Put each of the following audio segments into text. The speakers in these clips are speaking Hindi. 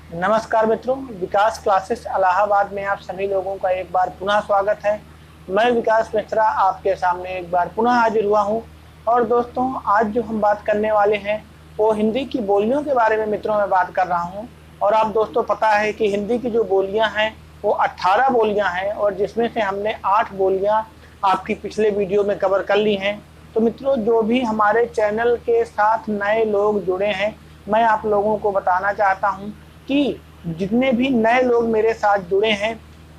नमस्कार मित्रों, विकास क्लासेस इलाहाबाद में आप सभी लोगों का एक बार पुनः स्वागत है। मैं विकास मिश्रा आपके सामने एक बार पुनः हाजिर हुआ हूं। और दोस्तों, आज जो हम बात करने वाले हैं वो हिंदी की बोलियों के बारे में मित्रों मैं बात कर रहा हूं। और आप दोस्तों पता है कि हिंदी की जो बोलियां हैं वो 18 बोलियां हैं, और जिसमें से हमने 8 बोलियां आपकी पिछले वीडियो में कवर कर ली हैं। तो मित्रों, जो भी हमारे चैनल के साथ नए लोग जुड़े हैं, मैं आप लोगों को बताना चाहता हूं कि जितने भी नए लोग मेरे साथ जुड़े हैं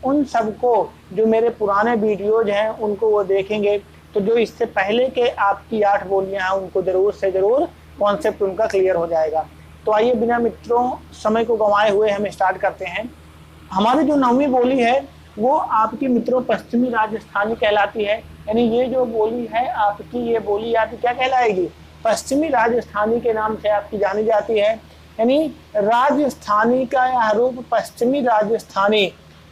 उन सबको जो मेरे पुराने वीडियोज हैं उनको वो देखेंगे तो जो इससे पहले के आपकी 8 बोलियां हैं उनको ज़रूर से ज़रूर कॉन्सेप्ट उनका क्लियर हो जाएगा। तो आइए बिना मित्रों समय को गंवाए हुए हम स्टार्ट करते हैं। हमारी जो 9वीं बोली है वो आपकी मित्रों पश्चिमी राजस्थानी कहलाती है। यानी ये जो बोली है आपकी, ये बोली आपकी क्या कहलाएगी? पश्चिमी राजस्थानी के नाम से आपकी जानी जाती है। यानी राजस्थानी का यह रूप पश्चिमी राजस्थानी,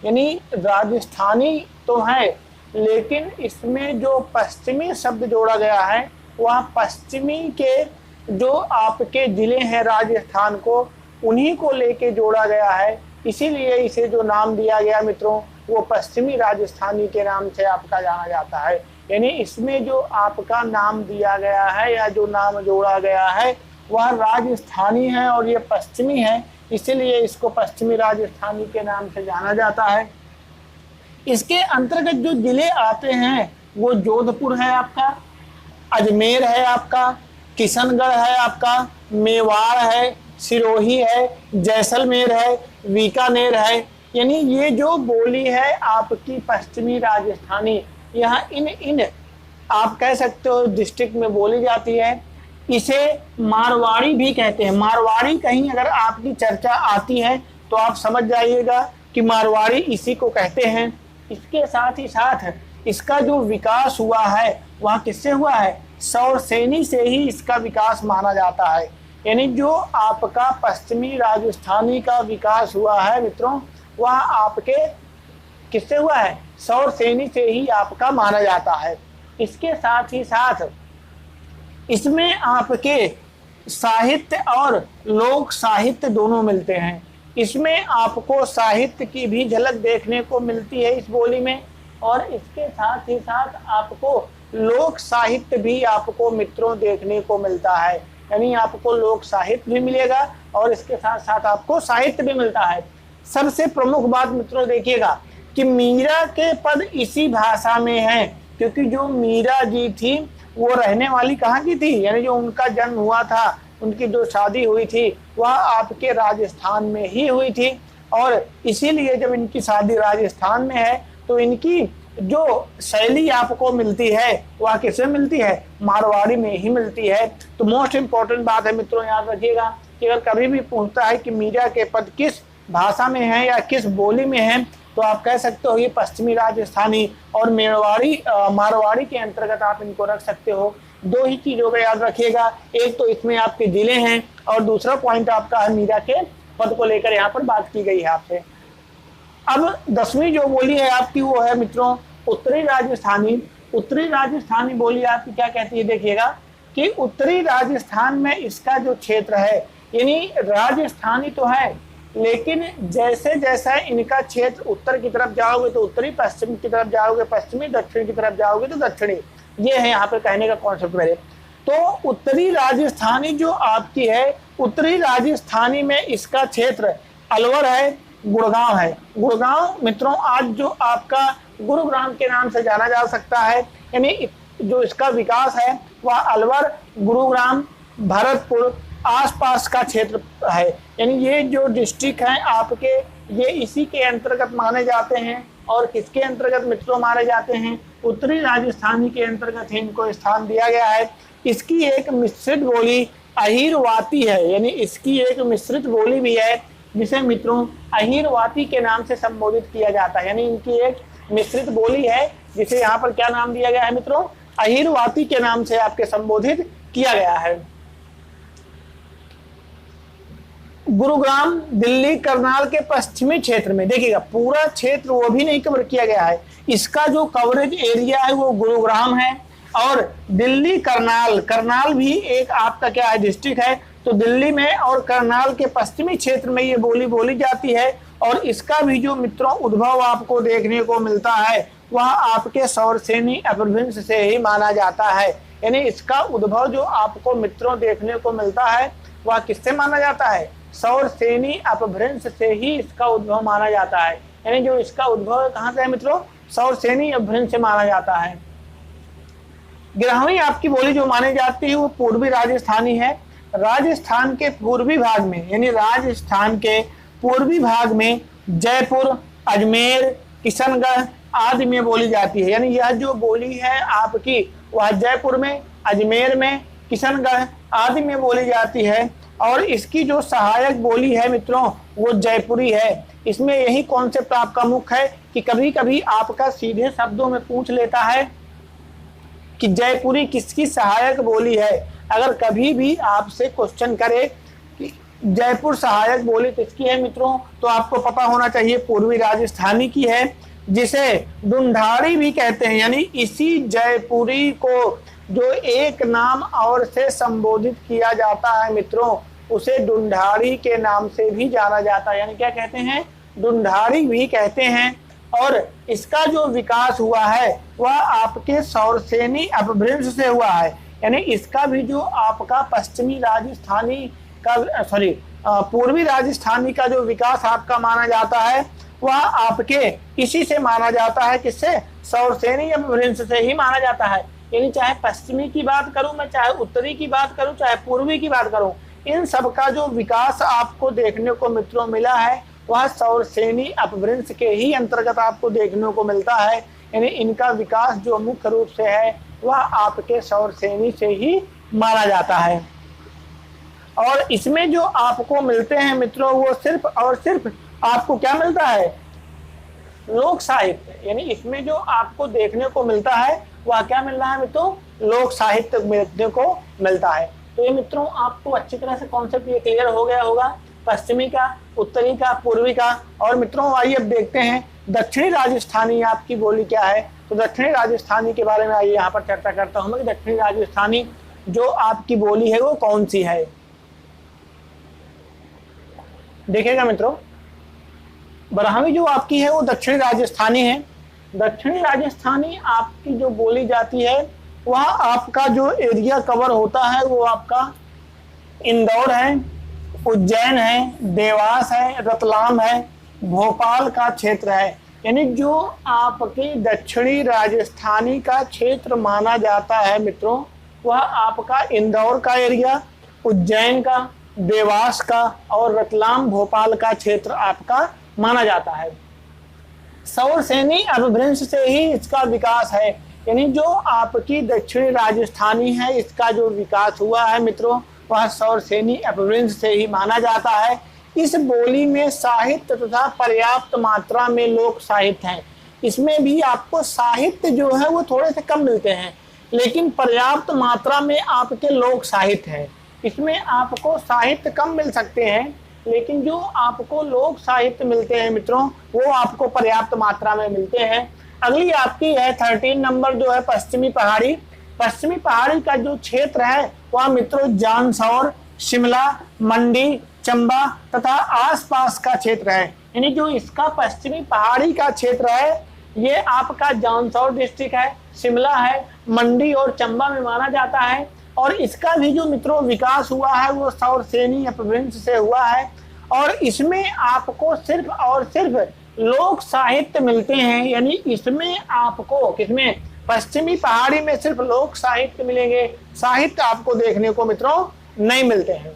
यानी राजस्थानी तो है लेकिन इसमें जो पश्चिमी शब्द जोड़ा गया है वह पश्चिमी के जो आपके जिले हैं राजस्थान को, उन्हीं को लेके जोड़ा गया है। इसीलिए इसे जो नाम दिया गया मित्रों वो पश्चिमी राजस्थानी के नाम से आपका जाना जाता है। यानी इसमें जो आपका नाम दिया गया है या जो नाम जोड़ा गया है वह राजस्थानी है और ये पश्चिमी है, इसीलिए इसको पश्चिमी राजस्थानी के नाम से जाना जाता है। इसके अंतर्गत जो जिले आते हैं वो जोधपुर है आपका, अजमेर है आपका, किशनगढ़ है आपका, मेवाड़ है, सिरोही है, जैसलमेर है, बीकानेर है। यानी ये जो बोली है आपकी पश्चिमी राजस्थानी, यहाँ इन आप कह सकते हो डिस्ट्रिक्ट में बोली जाती है। इसे मारवाड़ी भी कहते हैं। मारवाड़ी कहीं अगर आपकी चर्चा आती है तो आप समझ जाइएगा कि मारवाड़ी इसी को कहते हैं। इसके साथ ही साथ इसका जो विकास हुआ है वह किससे हुआ है? सौरसेनी से ही इसका विकास माना जाता है। यानी जो आपका पश्चिमी राजस्थानी का विकास हुआ है मित्रों वह आपके किससे हुआ है? सौरसेनी से ही आपका माना जाता है। इसके साथ ही साथ इसमें आपके साहित्य और लोक साहित्य दोनों मिलते हैं। इसमें आपको साहित्य की भी झलक देखने को मिलती है इस बोली में, और इसके साथ ही साथ आपको लोक साहित्य भी आपको मित्रों देखने को मिलता है। यानी आपको लोक साहित्य भी मिलेगा और इसके साथ साथ आपको साहित्य भी मिलता है। सबसे प्रमुख बात मित्रों देखिएगा कि मीरा के पद इसी भाषा में है, क्योंकि जो मीरा जी थी वो रहने वाली कहाँ की थी? यानी जो उनका जन्म हुआ था, उनकी जो शादी हुई थी वह आपके राजस्थान में ही हुई थी। और इसीलिए जब इनकी शादी राजस्थान में है तो इनकी जो शैली आपको मिलती है वह किससे मिलती है? मारवाड़ी में ही मिलती है। तो मोस्ट इम्पोर्टेंट बात है मित्रों, याद रखिएगा कि अगर कभी भी पूछता है कि मीरा के पद किस भाषा में है या किस बोली में है तो आप कह सकते हो ये पश्चिमी राजस्थानी और मारवाड़ी के अंतर्गत आप इनको रख सकते हो। दो ही चीज़ों का याद रखिएगा, एक तो इसमें आपके जिले हैं और दूसरा पॉइंट आपका है मीरा के पद को लेकर यहाँ पर बात की गई है आपसे। अब 10वीं जो बोली है आपकी वो है मित्रों उत्तरी राजस्थानी। उत्तरी राजस्थानी बोली आपकी क्या कहती है? देखिएगा कि उत्तरी राजस्थान में इसका जो क्षेत्र है, यानी राजस्थानी तो है लेकिन जैसे जैसा इनका क्षेत्र उत्तर की तरफ जाओगे तो उत्तरी, पश्चिम की तरफ जाओगे पश्चिमी, दक्षिण की तरफ जाओगे तो दक्षिणी। ये है यहाँ पर कहने का कॉन्सेप्ट मेरे। तो उत्तरी राजस्थानी जो आपकी है, उत्तरी राजस्थानी में इसका क्षेत्र अलवर है, गुड़गांव है। गुड़गांव मित्रों आज जो आपका गुरुग्राम के नाम से जाना जा सकता है। यानी जो इसका विकास है वह अलवर, गुरुग्राम, भरतपुर आसपास का क्षेत्र है। यानी ये जो डिस्ट्रिक्ट हैं आपके ये इसी के अंतर्गत माने जाते हैं। और किसके अंतर्गत मित्रों माने जाते हैं? उत्तरी राजस्थानी के अंतर्गत इनको स्थान दिया गया है। इसकी एक मिश्रित बोली अहीरवाती है, यानी इसकी एक मिश्रित बोली भी है जिसे मित्रों अहीरवाती के नाम से संबोधित किया जाता है। यानी इनकी एक मिश्रित बोली है जिसे यहाँ पर क्या नाम दिया गया है मित्रों? अहीरवाती के नाम से आपके संबोधित किया गया है। गुरुग्राम दिल्ली करनाल के पश्चिमी क्षेत्र में देखिएगा पूरा क्षेत्र वो भी नहीं कवर किया गया है। इसका जो कवरेज एरिया है वो गुरुग्राम है और दिल्ली करनाल भी एक आपका क्या है? डिस्ट्रिक्ट है। तो दिल्ली में और करनाल के पश्चिमी क्षेत्र में ये बोली बोली जाती है। और इसका भी जो मित्रों उद्भव आपको देखने को मिलता है वह आपके सौरसेनी अपभ्रंश से ही माना जाता है। यानी इसका उद्भव जो आपको मित्रों देखने को मिलता है वह किससे माना जाता है? सौरसेनी अपभ्रंश से ही इसका उद्भव माना जाता है। यानी जो इसका उद्भव कहाँ से है मित्रों? सौरसेनी अपभ्रंश से माना जाता है। 11वीं आपकी बोली जो मानी जाती है वो पूर्वी राजस्थानी है। राजस्थान के पूर्वी भाग में, यानी राजस्थान के पूर्वी भाग में जयपुर, अजमेर, किशनगढ़ आदि में बोली जाती है। यानी यह जो बोली है आपकी वह जयपुर में, अजमेर में, किशनगढ़ आदि में बोली जाती है। और इसकी जो सहायक बोली है मित्रों वो जयपुरी है। इसमें यही कॉन्सेप्ट आपका मुख्य है कि कभी कभी आपका सीधे शब्दों में पूछ लेता है कि जयपुरी किसकी सहायक बोली है। अगर कभी भी आपसे क्वेश्चन करे कि जयपुर सहायक बोली किसकी है मित्रों, तो आपको पता होना चाहिए पूर्वी राजस्थानी की है, जिसे ढूंढाड़ी भी कहते हैं। यानी इसी जयपुरी को जो एक नाम और से संबोधित किया जाता है मित्रों, उसे ढूंढाड़ी के नाम से भी जाना जाता है। यानी क्या कहते हैं? ढूंढाड़ी भी कहते हैं। और इसका जो विकास हुआ है वह आपके सौरसेनी अपभ्रंश से हुआ है। यानी इसका भी जो आपका पश्चिमी राजस्थानी का पूर्वी राजस्थानी का जो विकास आपका माना जाता है वह आपके इसी से माना जाता है। किससे? सौरसेनी अपभ्रंश से ही माना जाता है। यानी चाहे पश्चिमी की बात करूं मैं, चाहे उत्तरी की बात करूं, चाहे पूर्वी की बात करूं, इन सब का जो विकास आपको देखने को मित्रों मिला है वह सौरसेनी अपभ्रंश के ही अंतर्गत आपको देखने को मिलता है। यानी इनका विकास जो मुख्य रूप से है वह आपके सौरसेनी से ही माना जाता है। और इसमें जो आपको मिलते हैं मित्रों वो सिर्फ और सिर्फ आपको क्या मिलता है? लोक साहित्य। यानी इसमें जो आपको देखने को मिलता है वह क्या मिल रहा है मित्रों? लोक साहित्य देखने को मिलता है। तो ये मित्रों आपको अच्छी तरह से कॉन्सेप्ट ये क्लियर हो गया होगा, पश्चिमी का, उत्तरी का, पूर्वी का। और मित्रों आइए अब देखते हैं दक्षिणी राजस्थानी आपकी बोली क्या है। तो दक्षिणी राजस्थानी के बारे में आइए यहाँ पर चर्चा करता हूँ कि दक्षिणी राजस्थानी जो आपकी बोली है वो कौन सी है। देखिएगा मित्रों, 12वीं जो आपकी है वो दक्षिणी राजस्थानी है। दक्षिणी राजस्थानी आपकी जो बोली जाती है वह आपका जो एरिया कवर होता है वो आपका इंदौर है, उज्जैन है, देवास है, रतलाम है, भोपाल का क्षेत्र है। यानी जो आपके दक्षिणी राजस्थानी का क्षेत्र माना जाता है मित्रों वह आपका इंदौर का एरिया, उज्जैन का, देवास का और रतलाम भोपाल का क्षेत्र आपका माना जाता है। सौरसेनी अपभ्रंश से ही इसका विकास है। यानी जो आपकी दक्षिणी राजस्थानी है इसका जो विकास हुआ है मित्रों वह सौरसेनी अपभ्रंश से ही माना जाता है। इस बोली में साहित्य तथा पर्याप्त मात्रा में लोक साहित्य है। इसमें भी आपको साहित्य जो है वो थोड़े से कम मिलते हैं, लेकिन पर्याप्त मात्रा में आपके लोक साहित्य है। इसमें आपको साहित्य कम मिल सकते हैं, लेकिन जो आपको लोक साहित्य मिलते हैं मित्रों वो आपको पर्याप्त मात्रा में मिलते हैं। अगली आपकी है 13 नंबर जो है पश्चिमी पहाड़ी। पश्चिमी पहाड़ी का जो क्षेत्र है वह मित्रों जांसौर, शिमला, मंडी, चंबा तथा आसपास का क्षेत्र है। यानी जो इसका पश्चिमी पहाड़ी का क्षेत्र है ये आपका जांसौर डिस्ट्रिक्ट है, शिमला है, मंडी और चंबा में माना जाता है। और इसका भी जो मित्रों विकास हुआ है वो सौरसेनी अपभ्रंश से हुआ है। और इसमें आपको सिर्फ और सिर्फ लोक साहित्य मिलते हैं। यानी इसमें आपको किसमें? पश्चिमी पहाड़ी में सिर्फ लोक साहित्य मिलेंगे, साहित्य आपको देखने को मित्रों नहीं मिलते हैं।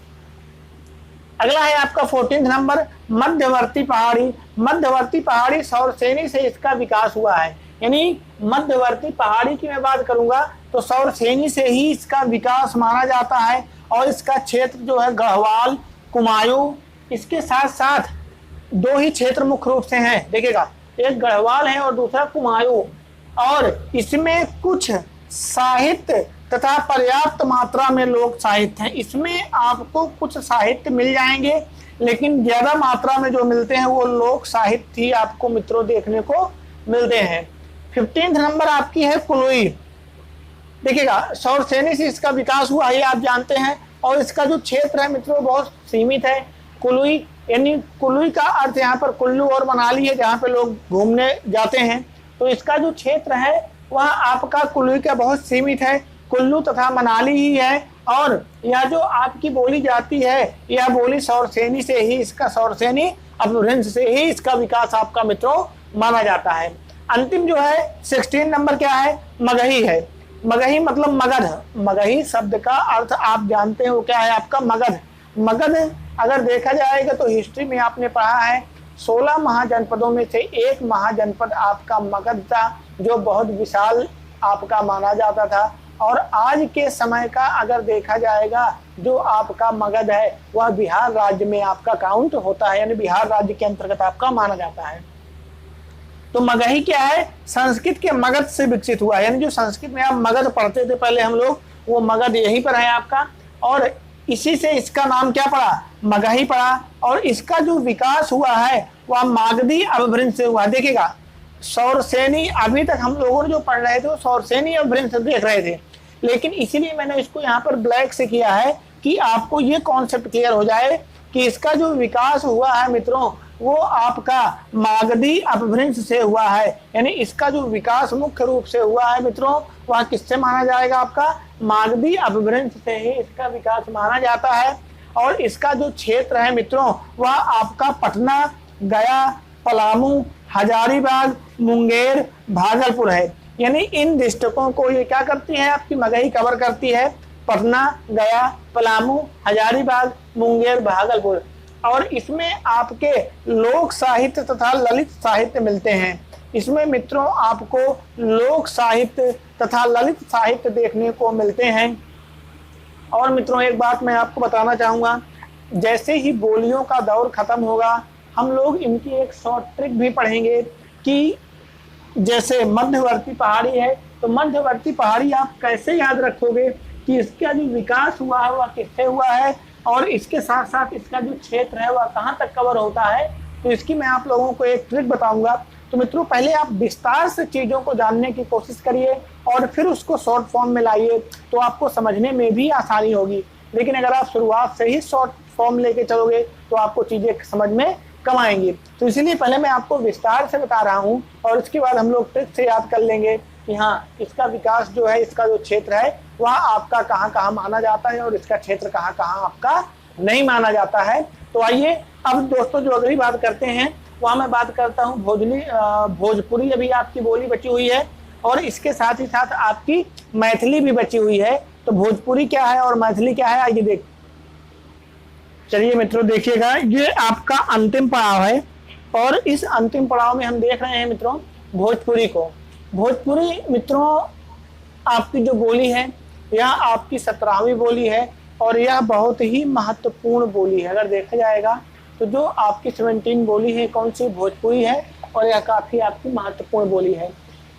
अगला है आपका 14 नंबर मध्यवर्ती पहाड़ी। मध्यवर्ती पहाड़ी सौरसेनी से इसका विकास हुआ है। यानी मध्यवर्ती पहाड़ी की मैं बात करूंगा तो सौरसेनी से ही इसका विकास माना जाता है। और इसका क्षेत्र जो है गढ़वाल, कुमायूं, इसके साथ साथ दो ही क्षेत्र मुख्य रूप से हैं। देखिएगा, एक गढ़वाल है और दूसरा कुमायूं। और इसमें कुछ साहित्य तथा पर्याप्त मात्रा में लोक साहित्य हैं। इसमें आपको कुछ साहित्य मिल जाएंगे, लेकिन ज्यादा मात्रा में जो मिलते हैं वो लोक साहित्य ही आपको मित्रों देखने को मिलते हैं। 15 नंबर आपकी है कुलुई। देखिएगा, सौरसेनी से इसका विकास हुआ है आप जानते हैं। और इसका जो क्षेत्र है मित्रों बहुत सीमित है। कुल्लू यानी कुल्लू का अर्थ यहाँ पर कुल्लू और मनाली है, जहाँ पे लोग घूमने जाते हैं। तो इसका जो क्षेत्र है वह आपका कुल्लू का बहुत सीमित है, कुल्लू तथा मनाली ही है। और यह जो आपकी बोली जाती है यह बोली सौरसेनी से ही, इसका सौरसेनी अपभ्रंश से ही इसका विकास आपका मित्रों माना जाता है। अंतिम जो है 16 नंबर क्या है, मगही है। मगही मतलब मगध। मगही शब्द का अर्थ आप जानते हो क्या है आपका, मगध। मगध अगर देखा जाएगा तो हिस्ट्री में आपने पढ़ा है 16 महाजनपदों में से एक महाजनपद आपका मगध था, जो बहुत विशाल आपका माना जाता था। और आज के समय का अगर देखा जाएगा जो आपका मगध है वह बिहार राज्य में आपका काउंट होता है, यानी बिहार राज्य के अंतर्गत आपका माना जाता है। तो मगही क्या है, संस्कृत के मगध से विकसित हुआ है, यानी जो संस्कृत में आप मगध पढ़ते थे पहले हम लोग, वो मगध यहीं पर है आपका, और इसी से इसका नाम क्या पड़ा, मगही पड़ा। और इसका जो विकास हुआ है वह मागधी अपभ्रंश से हुआ। देखिएगा सौरसेनी, अभी तक हम लोगों ने जो पढ़ रहे थे वो सौरसेनी अपभ्रंश देख रहे थे, लेकिन इसीलिए मैंने इसको यहाँ पर ब्लैक से किया है कि आपको ये कॉन्सेप्ट क्लियर हो जाए कि इसका जो विकास हुआ है मित्रों वो आपका मागधी अपभ्रंश से हुआ है। यानी इसका जो विकास मुख्य रूप से हुआ है मित्रों वह किससे माना जाएगा, आपका मागधी अपभ्रंश से ही इसका विकास माना जाता है। और इसका जो क्षेत्र है मित्रों वह आपका पटना, गया, पलामू, हजारीबाग, मुंगेर, भागलपुर है। यानी इन डिस्ट्रिक्टों को ये क्या करती है, आपकी मगही कवर करती है, पटना, गया, पलामू, हजारीबाग, मुंगेर, भागलपुर। और इसमें आपके लोक साहित्य तथा ललित साहित्य मिलते हैं। इसमें मित्रों आपको लोक साहित्य तथा ललित साहित्य देखने को मिलते हैं। और मित्रों एक बात मैं आपको बताना चाहूँगा, जैसे ही बोलियों का दौर खत्म होगा हम लोग इनकी एक शॉर्ट ट्रिक भी पढ़ेंगे कि जैसे मध्यवर्ती पहाड़ी है, तो मध्यवर्ती पहाड़ी आप कैसे याद रखोगे कि इसका जो विकास हुआ है वह किससे हुआ है, और इसके साथ साथ इसका जो क्षेत्र है वह कहाँ तक कवर होता है। तो इसकी मैं आप लोगों को एक ट्रिक बताऊंगा। तो मित्रों पहले आप विस्तार से चीज़ों को जानने की कोशिश करिए और फिर उसको शॉर्ट फॉर्म में लाइए, तो आपको समझने में भी आसानी होगी। लेकिन अगर आप शुरुआत से ही शॉर्ट फॉर्म लेके चलोगे तो आपको चीज़ें समझ में कम आएंगी। तो इसीलिए पहले मैं आपको विस्तार से बता रहा हूँ और इसके बाद हम लोग ट्रिक से याद कर लेंगे कि हाँ इसका विकास जो है, इसका जो क्षेत्र है वह आपका कहाँ कहाँ माना जाता है और इसका क्षेत्र कहाँ कहाँ आपका नहीं माना जाता है। तो आइए अब दोस्तों जो अगली बात करते हैं वहाँ मैं बात करता हूँ भोजपुरी अभी आपकी बोली बची हुई है और इसके साथ ही साथ आपकी मैथिली भी बची हुई है। तो भोजपुरी क्या है और मैथिली क्या है, आइए देख। चलिए मित्रों देखिएगा, ये आपका अंतिम पड़ाव है और इस अंतिम पड़ाव में हम देख रहे हैं मित्रों भोजपुरी को। भोजपुरी मित्रों आपकी जो बोली है यह आपकी 17वीं बोली है और यह बहुत ही महत्वपूर्ण बोली है। अगर देखा जाएगा तो जो आपकी 17 बोली है कौन सी, भोजपुरी है, और यह काफ़ी आपकी महत्वपूर्ण बोली है।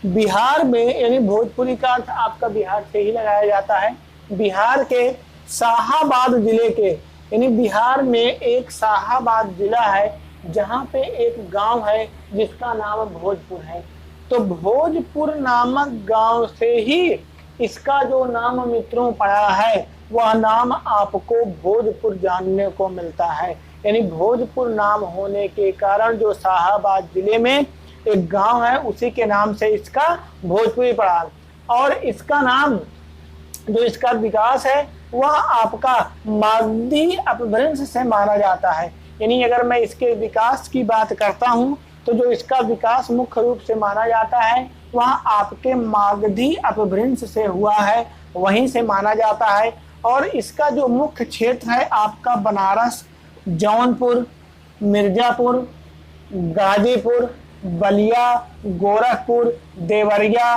बिहार में यानी भोजपुरी का अर्थ आपका बिहार से ही लगाया जाता है। बिहार के शाहाबाद जिले के, यानी बिहार में एक शाहाबाद जिला है जहाँ पे एक गांव है जिसका नाम भोजपुर है। तो भोजपुर नामक गांव से ही इसका जो नाम मित्रों पड़ा है वह नाम आपको भोजपुर जानने को मिलता है। यानी भोजपुर नाम होने के कारण जो शाहाबाद जिले में एक गांव है उसी के नाम से इसका भोजपुरी पड़ा। और इसका नाम जो इसका विकास है वह आपका मागधी अपभ्रंश से माना जाता है। यानी अगर मैं इसके विकास की बात करता हूं तो जो इसका विकास मुख्य रूप से माना जाता है वह आपके मागधी अपभ्रंश से हुआ है, वहीं से माना जाता है। और इसका जो मुख्य क्षेत्र है आपका बनारस, जौनपुर, मिर्जापुर, गाजीपुर, बलिया, गोरखपुर, देवरिया,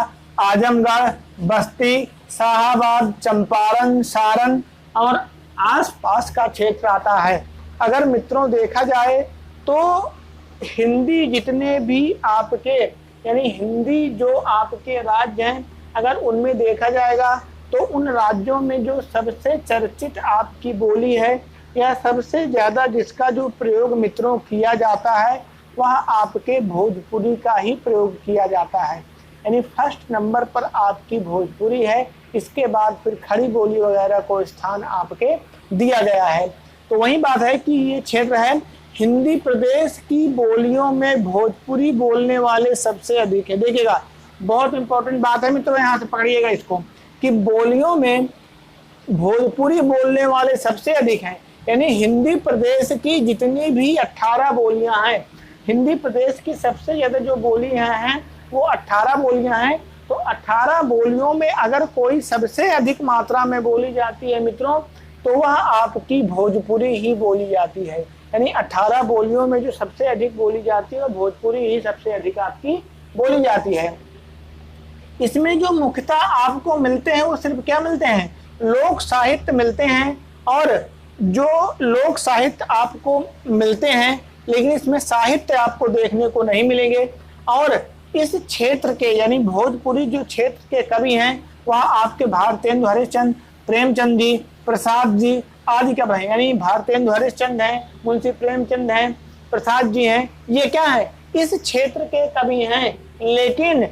आजमगढ़, बस्ती, शाहाबाद, चंपारण, सारण और आसपास का क्षेत्र आता है। अगर मित्रों देखा जाए तो हिंदी जितने भी आपके यानी हिंदी जो आपके राज्य हैं अगर उनमें देखा जाएगा तो उन राज्यों में जो सबसे चर्चित आपकी बोली है या सबसे ज़्यादा जिसका जो प्रयोग मित्रों किया जाता है वह आपके भोजपुरी का ही प्रयोग किया जाता है। यानी फर्स्ट नंबर पर आपकी भोजपुरी है। इसके बाद फिर खड़ी बोली वगैरह को स्थान आपके दिया गया है। तो वही बात है कि ये क्षेत्र है हिंदी प्रदेश की बोलियों में भोजपुरी बोलने वाले सबसे अधिक है। देखिएगा बहुत इंपॉर्टेंट बात है मित्रों, यहाँ से पकड़िएगा इसको कि बोलियों में भोजपुरी बोलने वाले सबसे अधिक हैं। यानी हिंदी प्रदेश की जितनी भी 18 बोलियां हैं, हिंदी प्रदेश की सबसे ज्यादा जो बोलियां हैं वो 18 बोलियां हैं। तो 18 बोलियों में अगर कोई सबसे अधिक मात्रा में बोली जाती है मित्रों तो वह आपकी भोजपुरी ही बोली जाती है। यानी 18 बोलियों में जो सबसे अधिक बोली जाती है भोजपुरी ही सबसे अधिक आपकी बोली जाती है। इसमें जो मुख्यतः आपको मिलते हैं वो सिर्फ क्या मिलते हैं, लोक साहित्य मिलते हैं। और जो लोक साहित्य आपको मिलते हैं लेकिन इसमें साहित्य आपको देखने को नहीं मिलेंगे। और इस क्षेत्र के यानी भोजपुरी जो क्षेत्र के कवि हैं वह आपके भारतेंदु हरिश्चंद्र, प्रेमचंद जी, प्रसाद जी आदि कवि हैं। यानी भारतेंदु हरिश्चंद्र हैं, मुंशी प्रेमचंद हैं, प्रसाद जी हैं, ये क्या है इस क्षेत्र के कवि हैं। लेकिन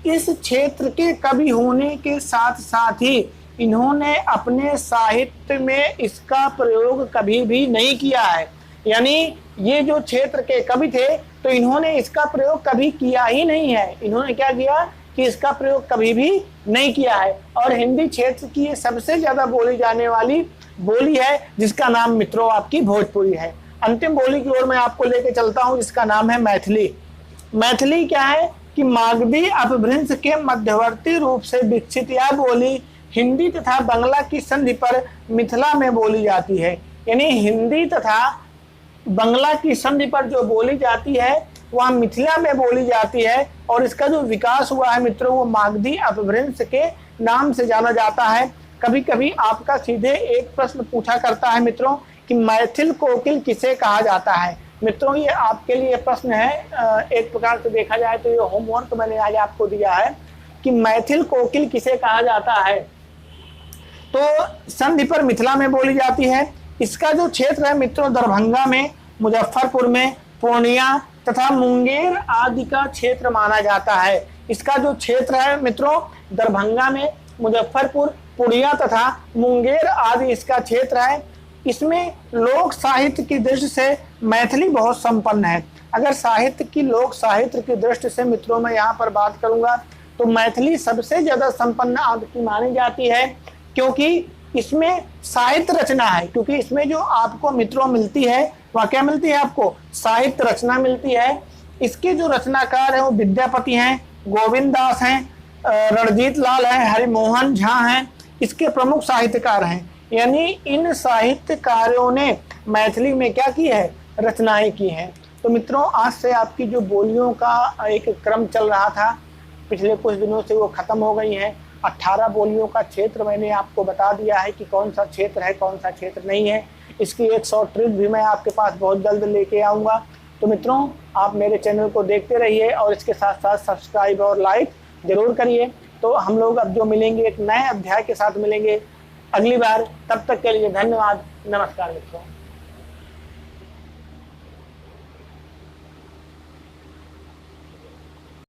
इस क्षेत्र के कवि होने के साथ साथ ही इन्होंने अपने साहित्य में इसका प्रयोग कभी भी नहीं किया है। यानी ये जो क्षेत्र के कवि थे तो इन्होंने इसका प्रयोग कभी किया ही नहीं है। इन्होंने क्या किया कि इसका प्रयोग कभी भी नहीं किया है। और हिंदी क्षेत्र की ये सबसे ज्यादा बोली जाने वाली बोली है जिसका नाम मित्रों आपकी भोजपुरी है। अंतिम बोली की ओर मैं आपको लेके चलता हूँ जिसका नाम है मैथिली। मैथिली क्या है कि मागधी अपभ्रंश के मध्यवर्ती रूप से विकसित यह बोली हिंदी तथा बांग्ला की संधि पर मिथिला में बोली जाती है। यानी हिंदी तथा बांग्ला की संधि पर जो बोली जाती है वह मिथिला में बोली जाती है। और इसका जो विकास हुआ है मित्रों वो मागधी अपभ्रंश के नाम से जाना जाता है। कभी कभी आपका सीधे एक प्रश्न पूछा करता है मित्रों कि मैथिल कोकिल किसे कहा जाता है। मित्रों ये आपके लिए प्रश्न है, एक प्रकार से देखा जाए तो ये होमवर्क मैंने आज आपको दिया है कि मैथिल कोकिल किसे कहा जाता है। तो संधि पर मिथिला में बोली जाती है। इसका जो क्षेत्र है मित्रों दरभंगा में, मुजफ्फरपुर में, पूर्णिया तथा मुंगेर आदि का क्षेत्र माना जाता है। इसका जो क्षेत्र है मित्रों दरभंगा में, मुजफ्फरपुर, पूर्णिया तथा मुंगेर आदि इसका क्षेत्र है। इसमें लोक साहित्य की दृष्टि से मैथिली बहुत संपन्न है। अगर साहित्य की लोक साहित्य की दृष्टि से मित्रों मैं यहाँ पर बात करूंगा तो मैथिली सबसे ज्यादा संपन्न आपकी मानी जाती है क्योंकि इसमें साहित्य रचना है। क्योंकि इसमें जो आपको मित्रों मिलती है वह क्या मिलती है, आपको साहित्य रचना मिलती है। इसके जो रचनाकार हैं वो विद्यापति हैं, गोविंद दास हैं, रणजीत लाल हैं, हरिमोहन झा हैं, इसके प्रमुख साहित्यकार हैं। यानी इन साहित्यकारों ने मैथिली में क्या की है, रचनाएं की हैं। तो मित्रों आज से आपकी जो बोलियों का एक क्रम चल रहा था पिछले कुछ दिनों से वो खत्म हो गई है। 18 बोलियों का क्षेत्र मैंने आपको बता दिया है कि कौन सा क्षेत्र है कौन सा क्षेत्र नहीं है। इसकी एक शॉर्ट ट्रिक भी मैं आपके पास बहुत जल्द लेके आऊँगा। तो मित्रों आप मेरे चैनल को देखते रहिए और इसके साथ साथ सब्सक्राइब और लाइक जरूर करिए। तो हम लोग अब जो मिलेंगे एक नए अध्याय के साथ मिलेंगे अगली बार। तब तक के लिए धन्यवाद, नमस्कार मित्रों।